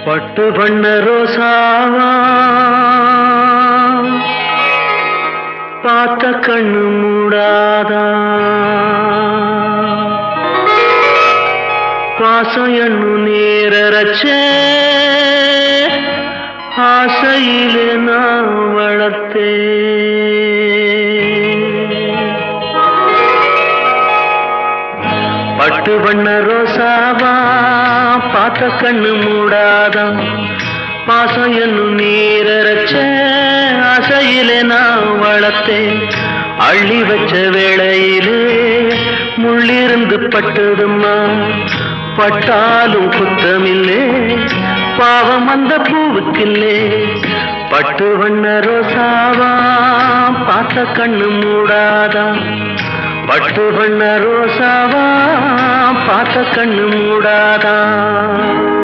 பட்டு வண்ண ரோசாவா பார்த்த கண்ணு மூடாதா பாசம் எண்ணு நேரச்சே ஆசையிலே நான் வளர்த்தே பட்டு வண்ண ரோசாவா பார்த்த கண்ணு மூடாதா பாசம் என்னும் நீரச்ச ஆசையிலே நான் வளர்த்தேன் அள்ளி வச்ச வேளையிலே முள்ளிருந்து பட்டதும்மா பட்டாலும் குத்தமில்லே பாவம் அந்த பூவுக்கில்லே பட்டு வண்ண ரோசாவா பார்த்த கண்ணு மூடாதா பட்டு வண்ண ரோசாவா பார்த்த கண்ணு மூடாதா